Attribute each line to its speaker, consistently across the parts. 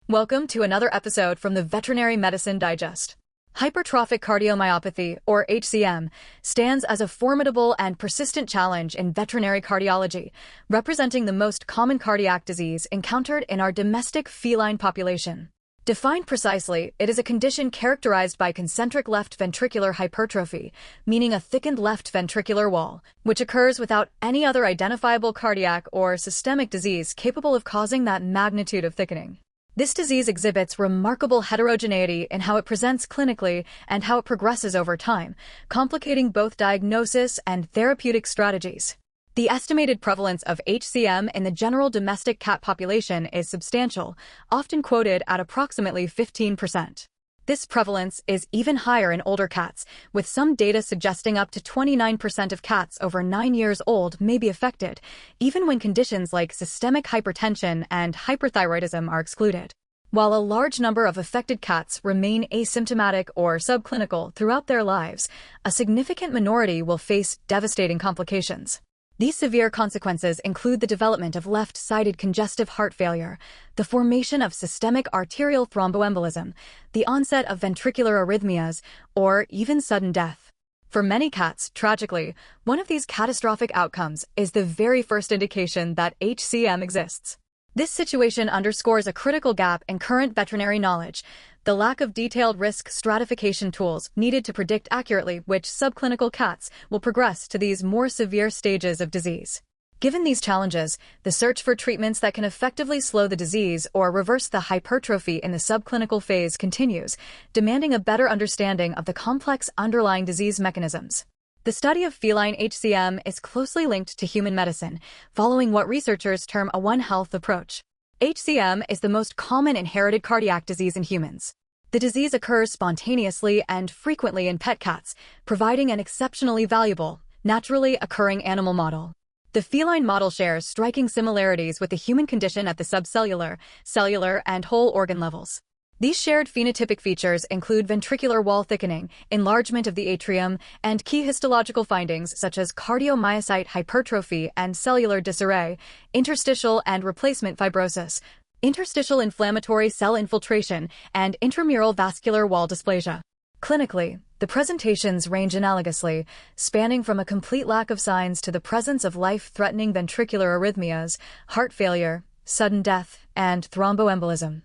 Speaker 1: Welcome to another episode from the Veterinary Medicine Digest. Hypertrophic cardiomyopathy, or HCM, stands as a formidable and persistent challenge in veterinary cardiology, representing the most common cardiac disease encountered in our domestic feline population. Defined precisely, it is a condition characterized by concentric left ventricular hypertrophy, meaning a thickened left ventricular wall, which occurs without any other identifiable cardiac or systemic disease capable of causing that magnitude of thickening. This disease exhibits remarkable heterogeneity in how it presents clinically and how it progresses over time, complicating both diagnosis and therapeutic strategies. The estimated prevalence of HCM in the general domestic cat population is substantial, often quoted at approximately 15%. This prevalence is even higher in older cats, with some data suggesting up to 29% of cats over 9 years old may be affected, even when conditions like systemic hypertension and hyperthyroidism are excluded. While a large number of affected cats remain asymptomatic or subclinical throughout their lives, a significant minority will face devastating complications. These severe consequences include the development of left-sided congestive heart failure, the formation of systemic arterial thromboembolism, the onset of ventricular arrhythmias, or even sudden death. For many cats, tragically, one of these catastrophic outcomes is the very first indication that HCM exists. This situation underscores a critical gap in current veterinary knowledge, the lack of detailed risk stratification tools needed to predict accurately which subclinical cats will progress to these more severe stages of disease. Given these challenges, the search for treatments that can effectively slow the disease or reverse the hypertrophy in the subclinical phase continues, demanding a better understanding of the complex underlying disease mechanisms. The study of feline HCM is closely linked to human medicine, following what researchers term a One Health approach. HCM is the most common inherited cardiac disease in humans. The disease occurs spontaneously and frequently in pet cats, providing an exceptionally valuable, naturally occurring animal model. The feline model shares striking similarities with the human condition at the subcellular, cellular, and whole organ levels. These shared phenotypic features include ventricular wall thickening, enlargement of the atrium, and key histological findings such as cardiomyocyte hypertrophy and cellular disarray, interstitial and replacement fibrosis, interstitial inflammatory cell infiltration, and intramural vascular wall dysplasia. Clinically, the presentations range analogously, spanning from a complete lack of signs to the presence of life-threatening ventricular arrhythmias, heart failure, sudden death, and thromboembolism.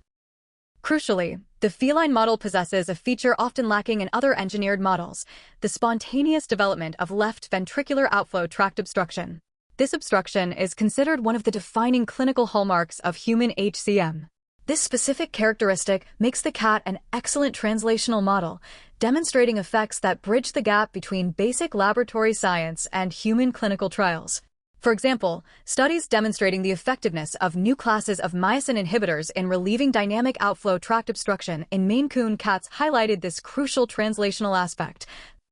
Speaker 1: Crucially, the feline model possesses a feature often lacking in other engineered models, the spontaneous development of left ventricular outflow tract obstruction. This obstruction is considered one of the defining clinical hallmarks of human HCM. This specific characteristic makes the cat an excellent translational model, demonstrating effects that bridge the gap between basic laboratory science and human clinical trials. For example, studies demonstrating the effectiveness of new classes of myosin inhibitors in relieving dynamic outflow tract obstruction in Maine Coon cats highlighted this crucial translational aspect,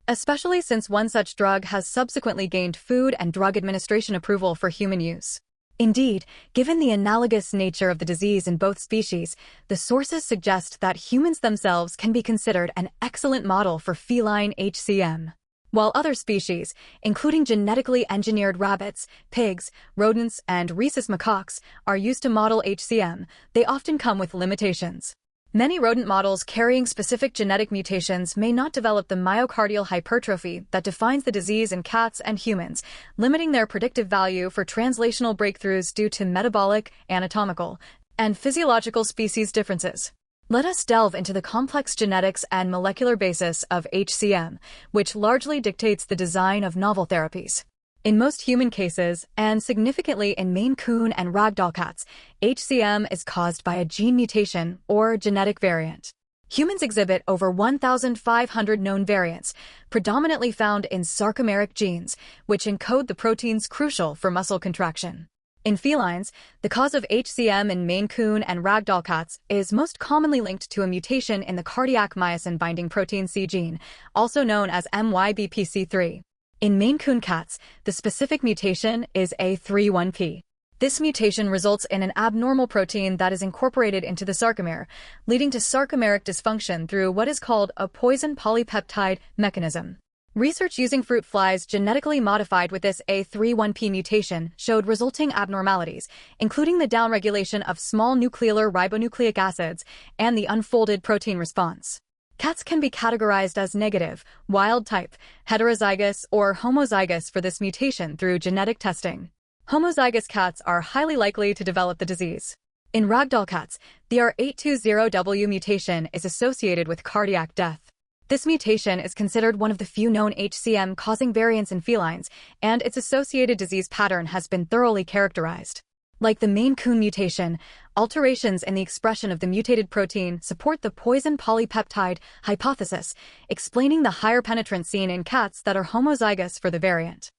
Speaker 1: especially since one such drug has subsequently gained Food and Drug Administration approval for human use. Indeed, given the analogous nature of the disease in both species, the sources suggest that humans themselves can be considered an excellent model for feline HCM. While other species, including genetically engineered rabbits, pigs, rodents, and rhesus macaques, are used to model HCM, they often come with limitations. Many rodent models carrying specific genetic mutations may not develop the myocardial hypertrophy that defines the disease in cats and humans, limiting their predictive value for translational breakthroughs due to metabolic, anatomical, and physiological species differences. Let us delve into the complex genetics and molecular basis of HCM, which largely dictates the design of novel therapies. In most human cases, and significantly in Maine Coon and Ragdoll cats, HCM is caused by a gene mutation or genetic variant. Humans exhibit over 1,500 known variants, predominantly found in sarcomeric genes, which encode the proteins crucial for muscle contraction. In felines, the cause of HCM in Maine Coon and Ragdoll cats is most commonly linked to a mutation in the cardiac myosin-binding protein C gene, also known as MYBPC3. In Maine Coon cats, the specific mutation is A31P. This mutation results in an abnormal protein that is incorporated into the sarcomere, leading to sarcomeric dysfunction through what is called a poison polypeptide mechanism. Research using fruit flies genetically modified with this A31P mutation showed resulting abnormalities, including the downregulation of small nucleolar ribonucleic acids and the unfolded protein response. Cats can be categorized as negative, wild type, heterozygous, or homozygous for this mutation through genetic testing. Homozygous cats are highly likely to develop the disease. In ragdoll cats, the R820W mutation is associated with cardiac death. This mutation is considered one of the few known HCM-causing variants in felines, and its associated disease pattern has been thoroughly characterized. Like the Maine Coon mutation, alterations in the expression of the mutated protein support the poison polypeptide hypothesis, explaining the higher penetrance seen in cats that are homozygous for the variant.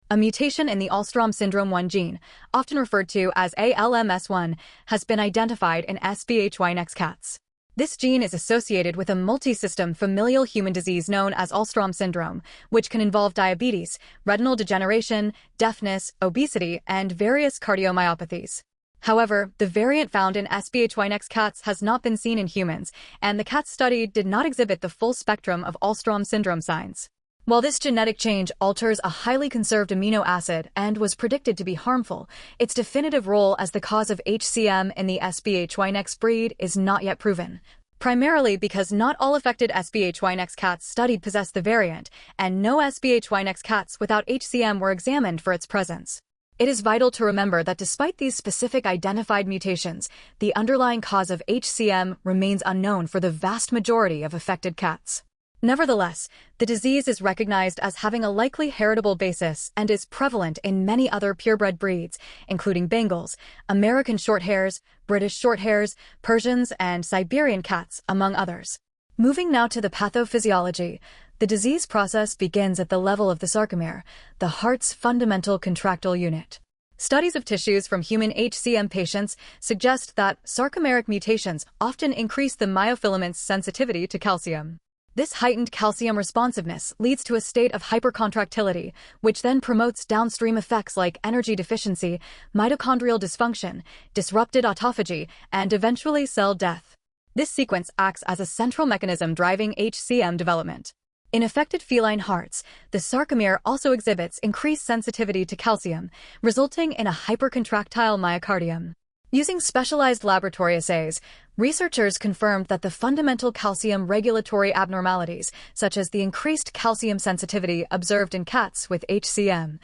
Speaker 1: A mutation in the Alström syndrome 1 gene, often referred to as ALMS1, has been identified in SBHY-NEX cats. This gene is associated with a multi-system familial human disease known as Alström syndrome, which can involve diabetes, retinal degeneration, deafness, obesity, and various cardiomyopathies. However, the variant found in SBHY-NEX cats has not been seen in humans, and the cats studied did not exhibit the full spectrum of Alström syndrome signs. While this genetic change alters a highly conserved amino acid and was predicted to be harmful, its definitive role as the cause of HCM in the SBHY-NEX breed is not yet proven. Primarily because not all affected SBHY-NEX cats studied possess the variant, and no SBHY-NEX cats without HCM were examined for its presence. It is vital to remember that despite these specific identified mutations, the underlying cause of HCM remains unknown for the vast majority of affected cats. Nevertheless, the disease is recognized as having a likely heritable basis and is prevalent in many other purebred breeds, including Bengals, American Shorthairs, British Shorthairs, Persians, and Siberian cats, among others. Moving now to the pathophysiology, the disease process begins at the level of the sarcomere, the heart's fundamental contractile unit. Studies of tissues from human HCM patients suggest that sarcomeric mutations often increase the myofilament's sensitivity to calcium. This heightened calcium responsiveness leads to a state of hypercontractility, which then promotes downstream effects like energy deficiency, mitochondrial dysfunction, disrupted autophagy, and eventually cell death. This sequence acts as a central mechanism driving HCM development. In affected feline hearts, the sarcomere also exhibits increased sensitivity to calcium, resulting in a hypercontractile myocardium. Using specialized laboratory assays, researchers confirmed that the fundamental calcium regulatory abnormalities, such as the increased calcium sensitivity observed in cats with HCM,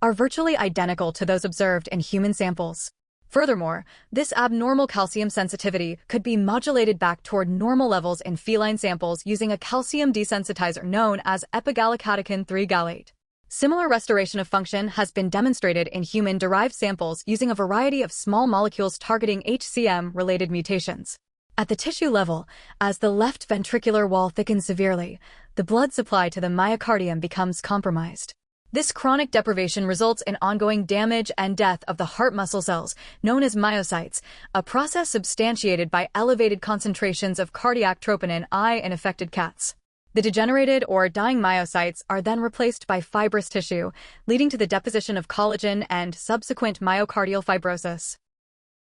Speaker 1: are virtually identical to those observed in human samples. Furthermore, this abnormal calcium sensitivity could be modulated back toward normal levels in feline samples using a calcium desensitizer known as epigallocatechin 3-gallate. Similar restoration of function has been demonstrated in human-derived samples using a variety of small molecules targeting HCM-related mutations. At the tissue level, as the left ventricular wall thickens severely, the blood supply to the myocardium becomes compromised. This chronic deprivation results in ongoing damage and death of the heart muscle cells, known as myocytes, a process substantiated by elevated concentrations of cardiac troponin I in affected cats. The degenerated or dying myocytes are then replaced by fibrous tissue, leading to the deposition of collagen and subsequent myocardial fibrosis.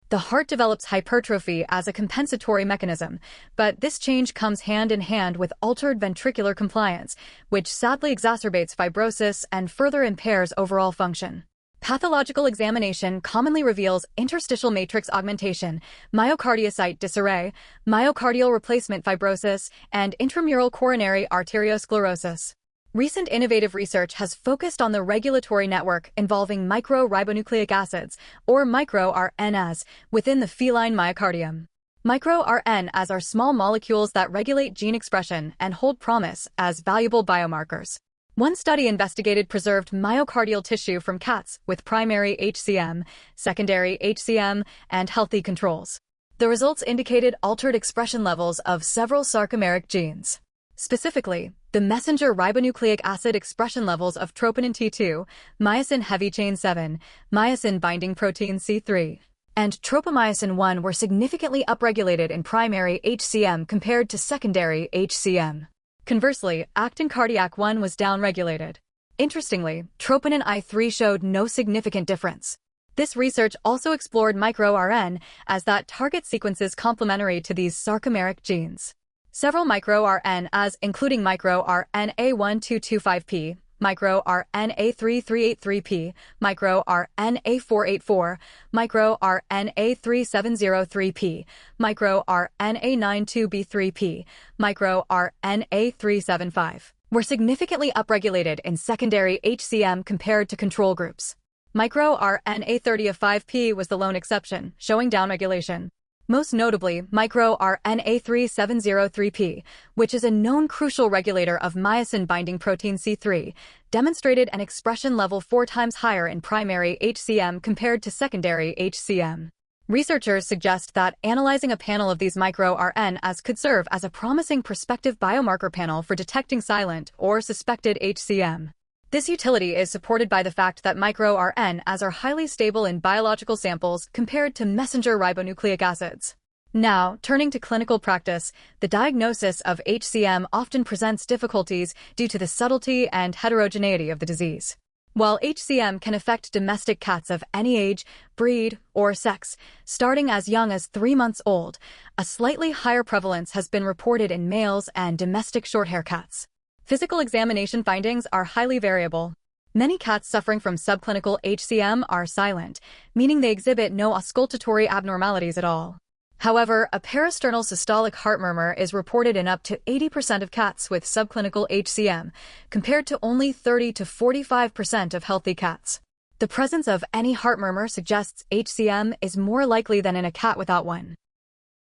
Speaker 1: The heart develops hypertrophy as a compensatory mechanism, but this change comes hand in hand with altered ventricular compliance, which sadly exacerbates fibrosis and further impairs overall function. Pathological examination commonly reveals interstitial matrix augmentation, myocardiocyte disarray, myocardial replacement fibrosis, and intramural coronary arteriosclerosis. Recent innovative research has focused on the regulatory network involving micro-ribonucleic acids, or micro-RNAs, within the feline myocardium. Micro-RNAs are small molecules that regulate gene expression and hold promise as valuable biomarkers. One study investigated preserved myocardial tissue from cats with primary HCM, secondary HCM, and healthy controls. The results indicated altered expression levels of several sarcomeric genes. Specifically, the messenger ribonucleic acid expression levels of troponin T2, myosin heavy chain 7, myosin binding protein C3, and tropomyosin 1 were significantly upregulated in primary HCM compared to secondary HCM. Conversely, actin cardiac 1 was downregulated. Interestingly, troponin I3 showed no significant difference. This research also explored microRNA as that target sequences complementary to these sarcomeric genes. Several microRNAs, including microRNA1225P, microRNA3383P, microRNA484, microRNA3703P, microRNA92B3P, microRNA375, were significantly upregulated in secondary HCM compared to control groups. MicroRNA30 was the lone exception, showing downregulation. Most notably, microRNA3703P, which is a known crucial regulator of myosin-binding protein C3, demonstrated an expression level 4 times higher in primary HCM compared to secondary HCM. Researchers suggest that analyzing a panel of these microRNAs could serve as a promising prospective biomarker panel for detecting silent or suspected HCM. This utility is supported by the fact that microRNAs are highly stable in biological samples compared to messenger ribonucleic acids. Now, turning to clinical practice, the diagnosis of HCM often presents difficulties due to the subtlety and heterogeneity of the disease. While HCM can affect domestic cats of any age, breed, or sex, starting as young as 3 months old, a slightly higher prevalence has been reported in males and domestic shorthair cats. Physical examination findings are highly variable. Many cats suffering from subclinical HCM are silent, meaning they exhibit no auscultatory abnormalities at all. However, a parasternal systolic heart murmur is reported in up to 80% of cats with subclinical HCM, compared to only 30 to 45% of healthy cats. The presence of any heart murmur suggests HCM is more likely than in a cat without one.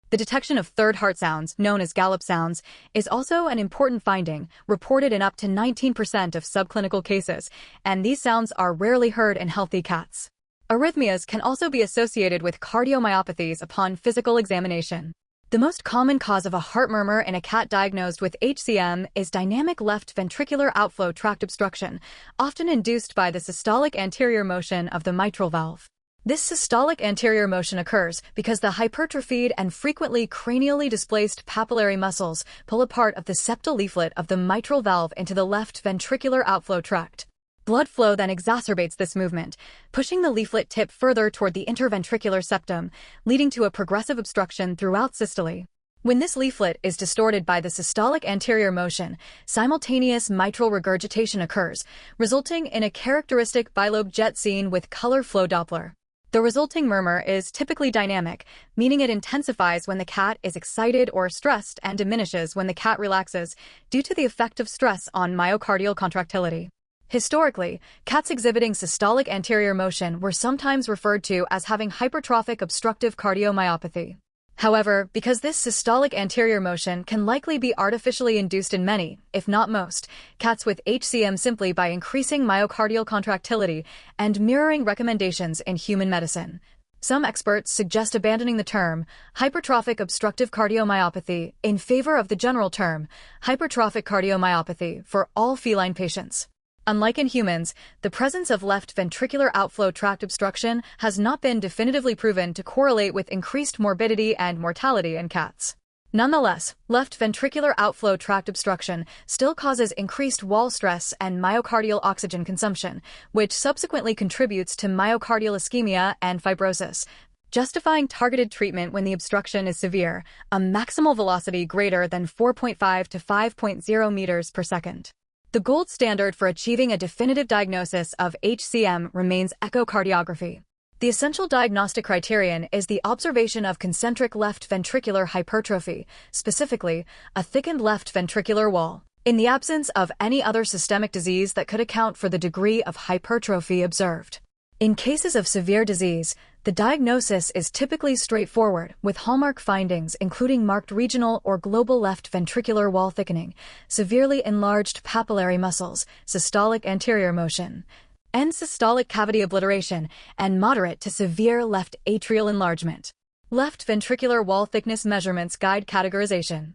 Speaker 1: The detection of third heart sounds, known as gallop sounds, is also an important finding, reported in up to 19% of subclinical cases, and these sounds are rarely heard in healthy cats. Arrhythmias can also be associated with cardiomyopathies upon physical examination. The most common cause of a heart murmur in a cat diagnosed with HCM is dynamic left ventricular outflow tract obstruction, often induced by the systolic anterior motion of the mitral valve. This systolic anterior motion occurs because the hypertrophied and frequently cranially displaced papillary muscles pull a part of the septal leaflet of the mitral valve into the left ventricular outflow tract. Blood flow then exacerbates this movement, pushing the leaflet tip further toward the interventricular septum, leading to a progressive obstruction throughout systole. When this leaflet is distorted by the systolic anterior motion, simultaneous mitral regurgitation occurs, resulting in a characteristic bilobe jet seen with color flow Doppler. The resulting murmur is typically dynamic, meaning it intensifies when the cat is excited or stressed and diminishes when the cat relaxes, due to the effect of stress on myocardial contractility. Historically, cats exhibiting systolic anterior motion were sometimes referred to as having hypertrophic obstructive cardiomyopathy. However, because this systolic anterior motion can likely be artificially induced in many, if not most, cats with HCM simply by increasing myocardial contractility and mirroring recommendations in human medicine, some experts suggest abandoning the term hypertrophic obstructive cardiomyopathy in favor of the general term hypertrophic cardiomyopathy for all feline patients. Unlike in humans, the presence of left ventricular outflow tract obstruction has not been definitively proven to correlate with increased morbidity and mortality in cats. Nonetheless, left ventricular outflow tract obstruction still causes increased wall stress and myocardial oxygen consumption, which subsequently contributes to myocardial ischemia and fibrosis, justifying targeted treatment when the obstruction is severe, a maximal velocity greater than 4.5 to 5.0 meters per second. The gold standard for achieving a definitive diagnosis of HCM remains echocardiography. The essential diagnostic criterion is the observation of concentric left ventricular hypertrophy, specifically, a thickened left ventricular wall, in the absence of any other systemic disease that could account for the degree of hypertrophy observed. In cases of severe disease, the diagnosis is typically straightforward, with hallmark findings including marked regional or global left ventricular wall thickening, severely enlarged papillary muscles, systolic anterior motion, end systolic cavity obliteration, and moderate to severe left atrial enlargement. Left ventricular wall thickness measurements guide categorization.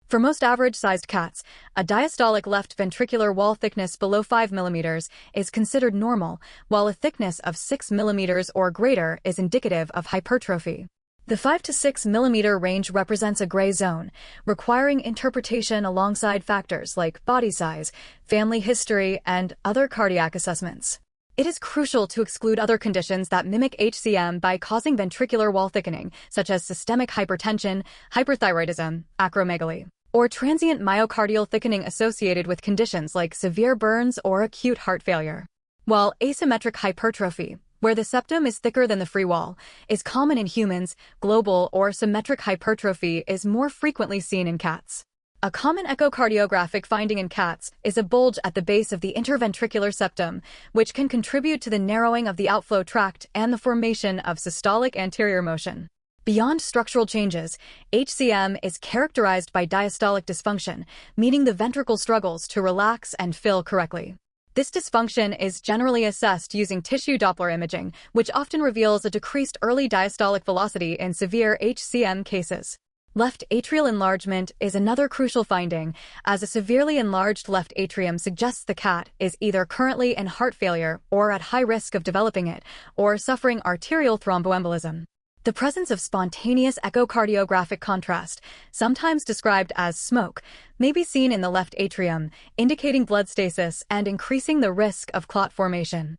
Speaker 1: For most average-sized cats, a diastolic left ventricular wall thickness below 5 mm is considered normal, while a thickness of 6 mm or greater is indicative of hypertrophy. The 5 to 6 mm range represents a gray zone, requiring interpretation alongside factors like body size, family history, and other cardiac assessments. It is crucial to exclude other conditions that mimic HCM by causing ventricular wall thickening, such as systemic hypertension, hyperthyroidism, acromegaly, or transient myocardial thickening associated with conditions like severe burns or acute heart failure. While asymmetric hypertrophy, where the septum is thicker than the free wall, is common in humans, global or symmetric hypertrophy is more frequently seen in cats. A common echocardiographic finding in cats is a bulge at the base of the interventricular septum, which can contribute to the narrowing of the outflow tract and the formation of systolic anterior motion. Beyond structural changes, HCM is characterized by diastolic dysfunction, meaning the ventricle struggles to relax and fill correctly. This dysfunction is generally assessed using tissue Doppler imaging, which often reveals a decreased early diastolic velocity in severe HCM cases. Left atrial enlargement is another crucial finding, as a severely enlarged left atrium suggests the cat is either currently in heart failure or at high risk of developing it, or suffering arterial thromboembolism. The presence of spontaneous echocardiographic contrast, sometimes described as smoke, may be seen in the left atrium, indicating blood stasis and increasing the risk of clot formation.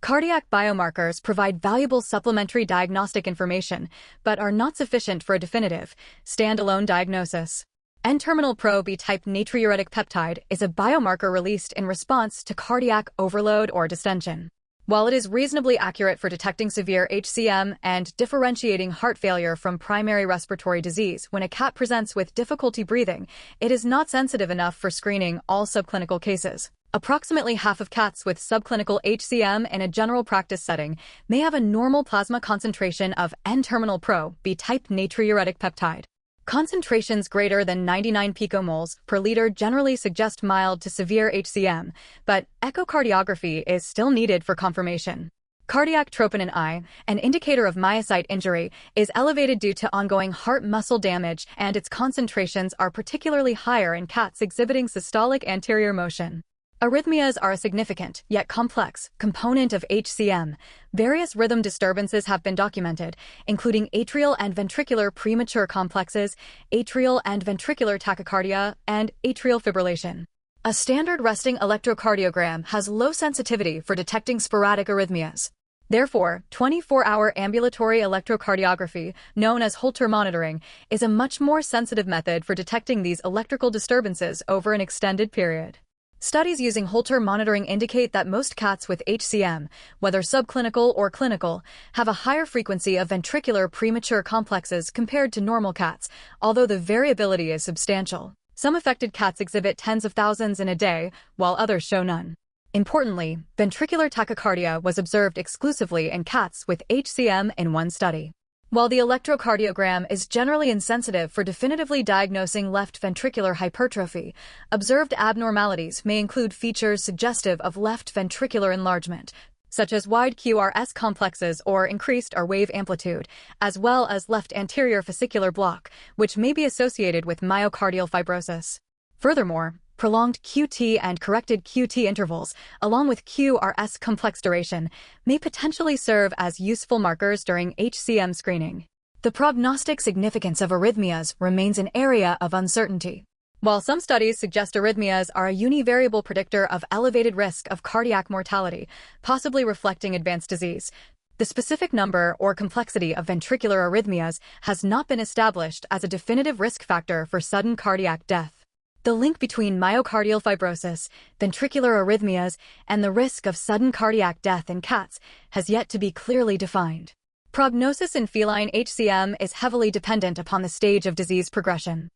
Speaker 1: Cardiac biomarkers provide valuable supplementary diagnostic information, but are not sufficient for a definitive, standalone diagnosis. N-terminal pro-B-type natriuretic peptide is a biomarker released in response to cardiac overload or distension. While it is reasonably accurate for detecting severe HCM and differentiating heart failure from primary respiratory disease when a cat presents with difficulty breathing, it is not sensitive enough for screening all subclinical cases. Approximately half of cats with subclinical HCM in a general practice setting may have a normal plasma concentration of N-terminal pro-B-type natriuretic peptide. Concentrations greater than 99 picomoles per liter generally suggest mild to severe HCM, but echocardiography is still needed for confirmation. Cardiac troponin I, an indicator of myocyte injury, is elevated due to ongoing heart muscle damage, and its concentrations are particularly higher in cats exhibiting systolic anterior motion. Arrhythmias are a significant, yet complex, component of HCM. Various rhythm disturbances have been documented, including atrial and ventricular premature complexes, atrial and ventricular tachycardia, and atrial fibrillation. A standard resting electrocardiogram has low sensitivity for detecting sporadic arrhythmias. Therefore, 24-hour ambulatory electrocardiography, known as Holter monitoring, is a much more sensitive method for detecting these electrical disturbances over an extended period. Studies using Holter monitoring indicate that most cats with HCM, whether subclinical or clinical, have a higher frequency of ventricular premature complexes compared to normal cats, although the variability is substantial. Some affected cats exhibit tens of thousands in a day, while others show none. Importantly, ventricular tachycardia was observed exclusively in cats with HCM in one study. While the electrocardiogram is generally insensitive for definitively diagnosing left ventricular hypertrophy, observed abnormalities may include features suggestive of left ventricular enlargement, such as wide QRS complexes or increased R wave amplitude, as well as left anterior fascicular block, which may be associated with myocardial fibrosis. Furthermore, prolonged QT and corrected QT intervals, along with QRS complex duration, may potentially serve as useful markers during HCM screening. The prognostic significance of arrhythmias remains an area of uncertainty. While some studies suggest arrhythmias are a univariable predictor of elevated risk of cardiac mortality, possibly reflecting advanced disease, the specific number or complexity of ventricular arrhythmias has not been established as a definitive risk factor for sudden cardiac death. The link between myocardial fibrosis, ventricular arrhythmias, and the risk of sudden cardiac death in cats has yet to be clearly defined. Prognosis in feline HCM is heavily dependent upon the stage of disease progression.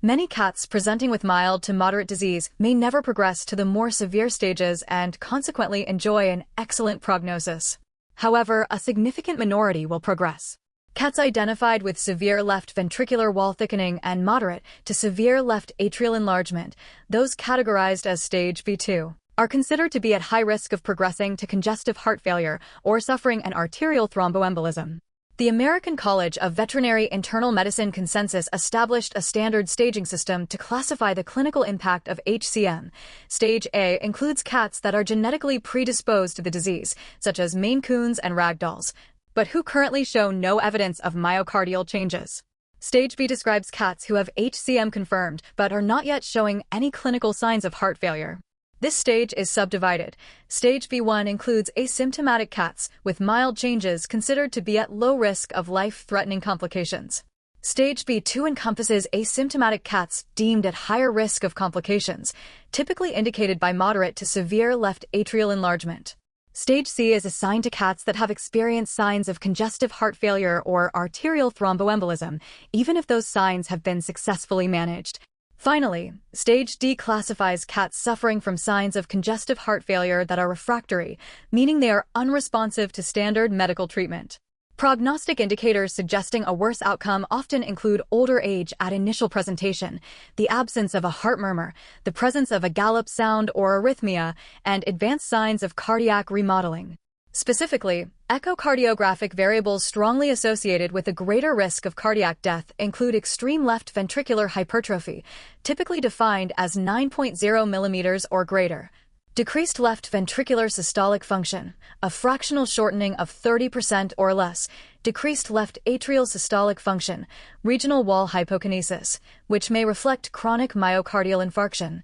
Speaker 1: Many cats presenting with mild to moderate disease may never progress to the more severe stages and consequently enjoy an excellent prognosis. However, a significant minority will progress. Cats identified with severe left ventricular wall thickening and moderate to severe left atrial enlargement, those categorized as stage B2, are considered to be at high risk of progressing to congestive heart failure or suffering an arterial thromboembolism. The American College of Veterinary Internal Medicine consensus established a standard staging system to classify the clinical impact of HCM. Stage A includes cats that are genetically predisposed to the disease, such as Maine Coons and Ragdolls, but who currently show no evidence of myocardial changes. Stage B describes cats who have HCM confirmed but are not yet showing any clinical signs of heart failure. This stage is subdivided. Stage B1 includes asymptomatic cats with mild changes considered to be at low risk of life-threatening complications. Stage B2 encompasses asymptomatic cats deemed at higher risk of complications, typically indicated by moderate to severe left atrial enlargement. Stage C is assigned to cats that have experienced signs of congestive heart failure or arterial thromboembolism, even if those signs have been successfully managed. Finally, Stage D classifies cats suffering from signs of congestive heart failure that are refractory, meaning they are unresponsive to standard medical treatment. Prognostic indicators suggesting a worse outcome often include older age at initial presentation, the absence of a heart murmur, the presence of a gallop sound or arrhythmia, and advanced signs of cardiac remodeling. Specifically, echocardiographic variables strongly associated with a greater risk of cardiac death include extreme left ventricular hypertrophy, typically defined as 9.0 mm or greater, decreased left ventricular systolic function, a fractional shortening of 30% or less, decreased left atrial systolic function, regional wall hypokinesis, which may reflect chronic myocardial infarction,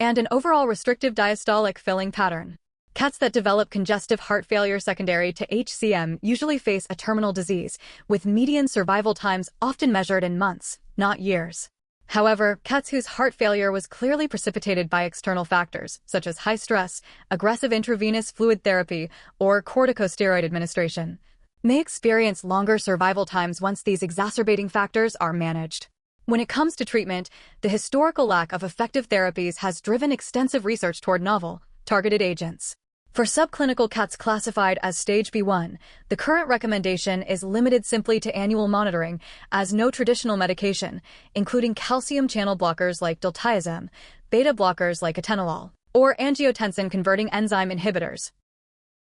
Speaker 1: and an overall restrictive diastolic filling pattern. Cats that develop congestive heart failure secondary to HCM usually face a terminal disease, with median survival times often measured in months, not years. However, cats whose heart failure was clearly precipitated by external factors, such as high stress, aggressive intravenous fluid therapy, or corticosteroid administration, may experience longer survival times once these exacerbating factors are managed. When it comes to treatment, the historical lack of effective therapies has driven extensive research toward novel, targeted agents. For subclinical cats classified as Stage B1, the current recommendation is limited simply to annual monitoring, as no traditional medication, including calcium channel blockers like diltiazem, beta blockers like Atenolol, or angiotensin-converting enzyme inhibitors,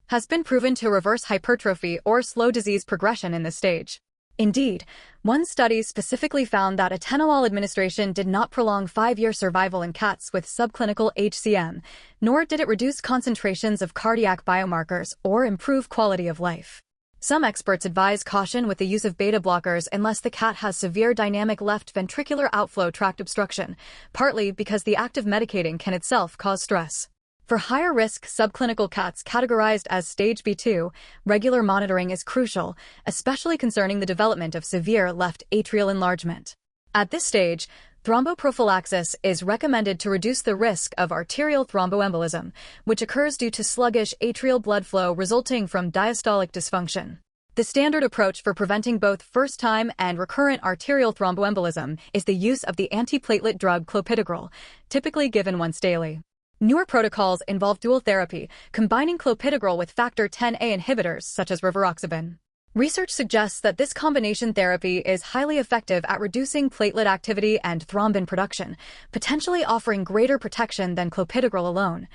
Speaker 1: has been proven to reverse hypertrophy or slow disease progression in this stage. Indeed, one study specifically found that Atenolol administration did not prolong 5-year survival in cats with subclinical HCM, nor did it reduce concentrations of cardiac biomarkers or improve quality of life. Some experts advise caution with the use of beta blockers unless the cat has severe dynamic left ventricular outflow tract obstruction, partly because the act of medicating can itself cause stress. For higher-risk subclinical cats categorized as Stage B2, regular monitoring is crucial, especially concerning the development of severe left atrial enlargement. At this stage, thromboprophylaxis is recommended to reduce the risk of arterial thromboembolism, which occurs due to sluggish atrial blood flow resulting from diastolic dysfunction. The standard approach for preventing both first-time and recurrent arterial thromboembolism is the use of the antiplatelet drug clopidogrel, typically given once daily. Newer protocols involve dual therapy, combining clopidogrel with factor Xa inhibitors such as rivaroxaban. Research suggests that this combination therapy is highly effective at reducing platelet activity and thrombin production, potentially offering greater protection than clopidogrel alone,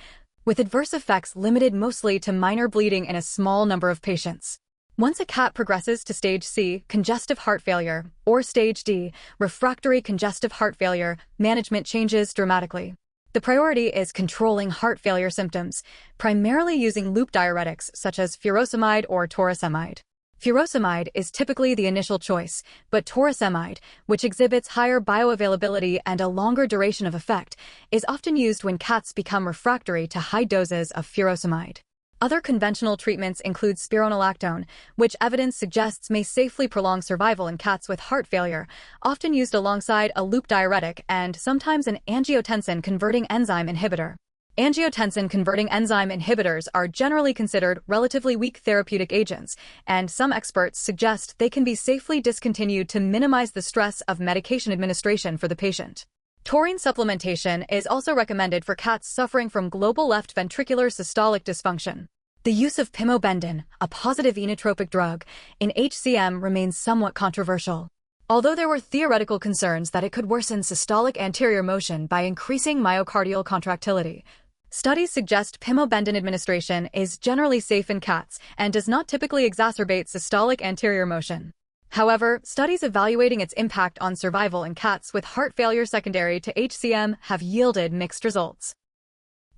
Speaker 1: with adverse effects limited mostly to minor bleeding in a small number of patients. Once a cat progresses to Stage C, congestive heart failure, or Stage D, refractory congestive heart failure, management changes dramatically. The priority is controlling heart failure symptoms, primarily using loop diuretics such as furosemide or torsemide. Furosemide is typically the initial choice, but torsemide, which exhibits higher bioavailability and a longer duration of effect, is often used when cats become refractory to high doses of furosemide. Other conventional treatments include spironolactone, which evidence suggests may safely prolong survival in cats with heart failure, often used alongside a loop diuretic and sometimes an angiotensin-converting enzyme inhibitor. Angiotensin-converting enzyme inhibitors are generally considered relatively weak therapeutic agents, and some experts suggest they can be safely discontinued to minimize the stress of medication administration for the patient. Taurine supplementation is also recommended for cats suffering from global left ventricular systolic dysfunction. The use of pimobendan, a positive inotropic drug, in HCM remains somewhat controversial. Although there were theoretical concerns that it could worsen systolic anterior motion by increasing myocardial contractility, studies suggest pimobendan administration is generally safe in cats and does not typically exacerbate systolic anterior motion. However, studies evaluating its impact on survival in cats with heart failure secondary to HCM have yielded mixed results.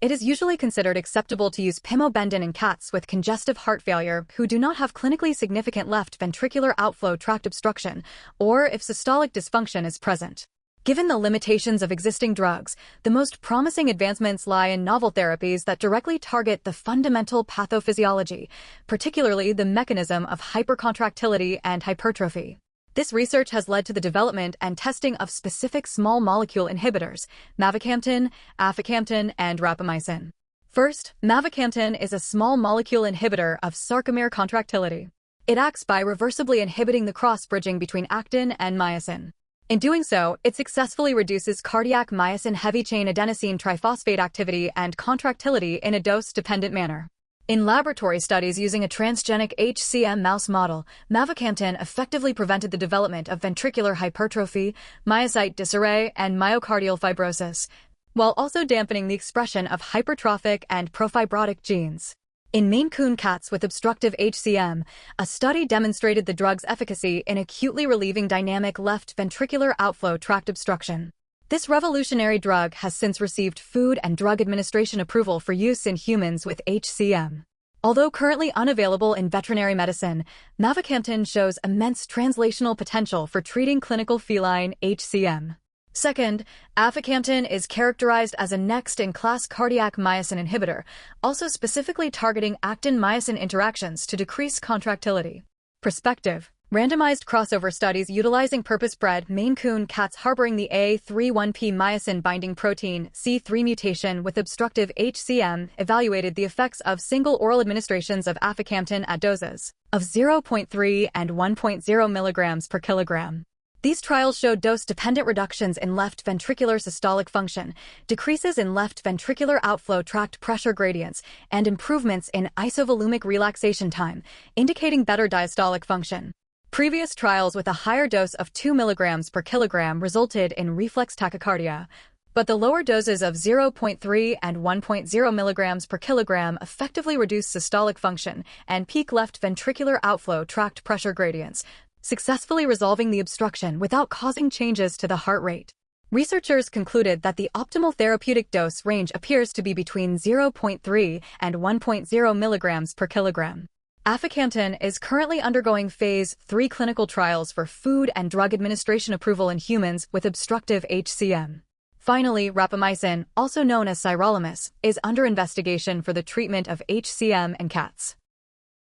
Speaker 1: It is usually considered acceptable to use pimobendan in cats with congestive heart failure who do not have clinically significant left ventricular outflow tract obstruction, or if systolic dysfunction is present. Given the limitations of existing drugs, the most promising advancements lie in novel therapies that directly target the fundamental pathophysiology, particularly the mechanism of hypercontractility and hypertrophy. This research has led to the development and testing of specific small molecule inhibitors, mavacamten, aficamten, and rapamycin. First, mavacamten is a small molecule inhibitor of sarcomere contractility. It acts by reversibly inhibiting the cross-bridging between actin and myosin. In doing so, it successfully reduces cardiac myosin heavy chain adenosine triphosphate activity and contractility in a dose-dependent manner. In laboratory studies using a transgenic HCM mouse model, mavacamten effectively prevented the development of ventricular hypertrophy, myocyte disarray, and myocardial fibrosis, while also dampening the expression of hypertrophic and profibrotic genes. In Maine Coon cats with obstructive HCM, a study demonstrated the drug's efficacy in acutely relieving dynamic left ventricular outflow tract obstruction. This revolutionary drug has since received Food and Drug Administration approval for use in humans with HCM. Although currently unavailable in veterinary medicine, mavacamten shows immense translational potential for treating clinical feline HCM. Second, aficamten is characterized as a next-in-class cardiac myosin inhibitor, also specifically targeting actin-myosin interactions to decrease contractility. Perspective: randomized crossover studies utilizing purpose-bred Maine Coon cats harboring the A31P myosin-binding protein C3 mutation with obstructive HCM evaluated the effects of single oral administrations of aficamten at doses of 0.3 and 1.0 milligrams per kilogram. These trials showed dose-dependent reductions in left ventricular systolic function, decreases in left ventricular outflow tract pressure gradients, and improvements in isovolumic relaxation time, indicating better diastolic function. Previous trials with a higher dose of 2 milligrams per kilogram resulted in reflex tachycardia, but the lower doses of 0.3 and 1.0 milligrams per kilogram effectively reduced systolic function and peak left ventricular outflow tract pressure gradients, successfully resolving the obstruction without causing changes to the heart rate. Researchers concluded that the optimal therapeutic dose range appears to be between 0.3 and 1.0 milligrams per kilogram. Aficamten is currently undergoing Phase 3 clinical trials for Food and Drug Administration approval in humans with obstructive HCM. Finally, rapamycin, also known as sirolimus, is under investigation for the treatment of HCM in cats.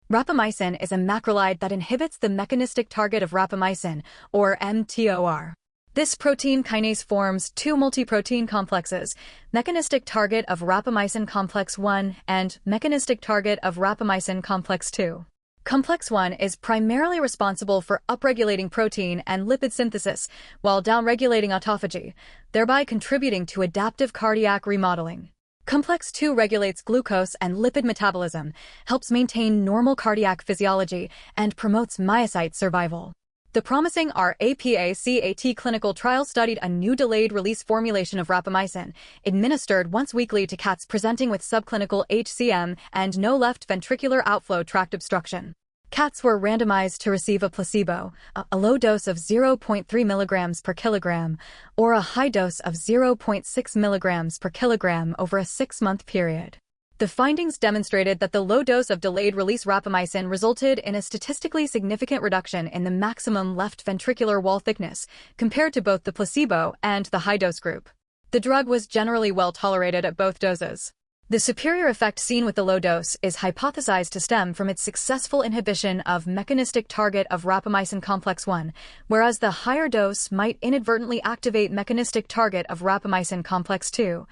Speaker 1: Rapamycin is a macrolide that inhibits the mechanistic target of rapamycin, or mTOR. This protein kinase forms two multiprotein complexes, mechanistic target of rapamycin complex 1 and mechanistic target of rapamycin complex 2. Complex 1 is primarily responsible for upregulating protein and lipid synthesis while downregulating autophagy, thereby contributing to adaptive cardiac remodeling. Complex 2 regulates glucose and lipid metabolism, helps maintain normal cardiac physiology, and promotes myocyte survival. The promising RAPACAT clinical trial studied a new delayed-release formulation of rapamycin, administered once weekly to cats presenting with subclinical HCM and no left ventricular outflow tract obstruction. Cats were randomized to receive a placebo, a low dose of 0.3 milligrams per kilogram, or a high dose of 0.6 milligrams per kilogram over a 6-month period. The findings demonstrated that the low dose of delayed-release rapamycin resulted in a statistically significant reduction in the maximum left ventricular wall thickness compared to both the placebo and the high-dose group. The drug was generally well tolerated at both doses. The superior effect seen with the low dose is hypothesized to stem from its successful inhibition of mechanistic target of rapamycin complex 1, whereas the higher dose might inadvertently activate mechanistic target of rapamycin complex 2,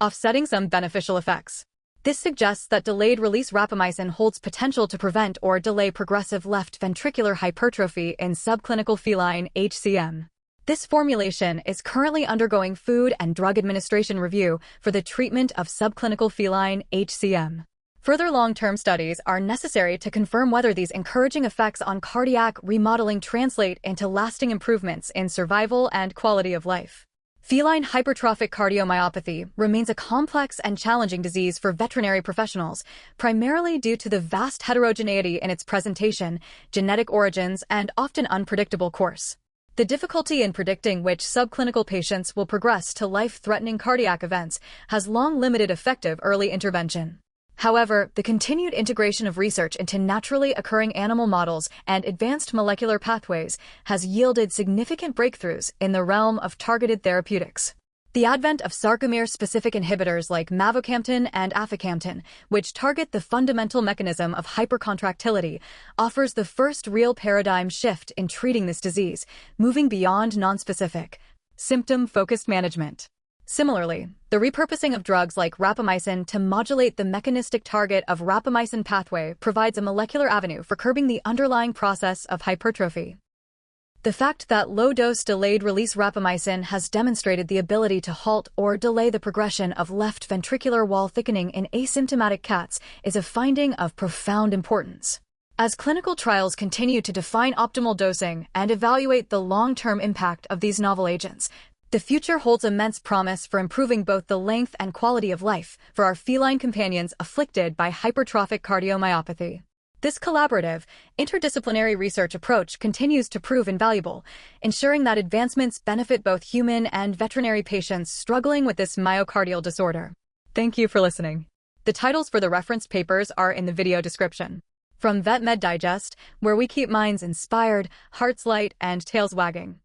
Speaker 1: offsetting some beneficial effects. This suggests that delayed-release rapamycin holds potential to prevent or delay progressive left ventricular hypertrophy in subclinical feline HCM. This formulation is currently undergoing Food and Drug Administration review for the treatment of subclinical feline HCM. Further long-term studies are necessary to confirm whether these encouraging effects on cardiac remodeling translate into lasting improvements in survival and quality of life. Feline Hypertrophic Cardiomyopathy remains a complex and challenging disease for veterinary professionals, primarily due to the vast heterogeneity in its presentation, genetic origins, and often unpredictable course. The difficulty in predicting which subclinical patients will progress to life-threatening cardiac events has long limited effective early intervention. However, the continued integration of research into naturally occurring animal models and advanced molecular pathways has yielded significant breakthroughs in the realm of targeted therapeutics. The advent of sarcomere-specific inhibitors like mavacamten and aficamten, which target the fundamental mechanism of hypercontractility, offers the first real paradigm shift in treating this disease, moving beyond nonspecific, symptom-focused management. Similarly, the repurposing of drugs like rapamycin to modulate the mechanistic target of rapamycin pathway provides a molecular avenue for curbing the underlying process of hypertrophy. The fact that low-dose delayed-release rapamycin has demonstrated the ability to halt or delay the progression of left ventricular wall thickening in asymptomatic cats is a finding of profound importance. As clinical trials continue to define optimal dosing and evaluate the long-term impact of these novel agents, the future holds immense promise for improving both the length and quality of life for our feline companions afflicted by hypertrophic cardiomyopathy. This collaborative, interdisciplinary research approach continues to prove invaluable, ensuring that advancements benefit both human and veterinary patients struggling with this myocardial disorder. Thank you for listening. The titles for the referenced papers are in the video description. From Vet Med Digest, where we keep minds inspired, hearts light, and tails wagging.